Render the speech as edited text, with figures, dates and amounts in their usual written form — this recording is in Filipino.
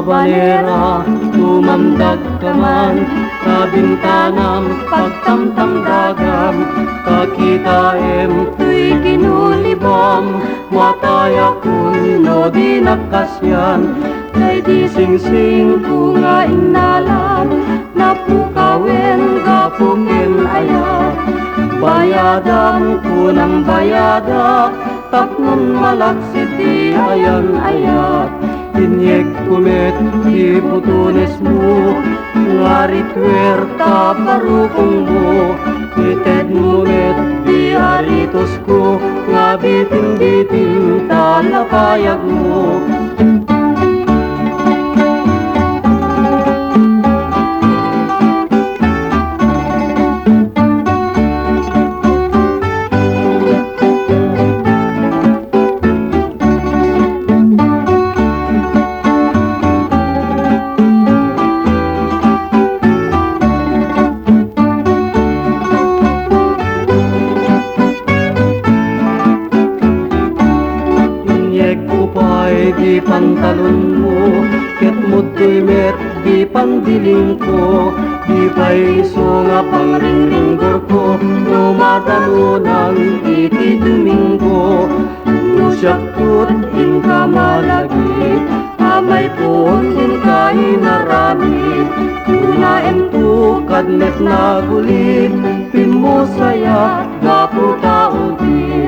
habanera, tumamdag ka man sa bintanam, pagtamtam dagam, kakitaem tuy kinulibam, mataya kun no di nakasyan, kay di sing-sing ko nga inalam, napukawen gapukin ayak, bayadam kunang bayadak, tapnon malaksit di ayan-ayak, inyek kumet di butunes mo, ngari tuwerta parukong mo, ited mumet di aritos ko, nga bitin-bitin talapayag mo. Di pantalon mo, ket mutoy met di pandiling ko, di paiso nga pangringringgor ko, numadalo ng iti Domingo, nusyaktot in kamalagi, amay pon in kainarami, unaen to kadnet na gulit, pimusaya gapu taudi.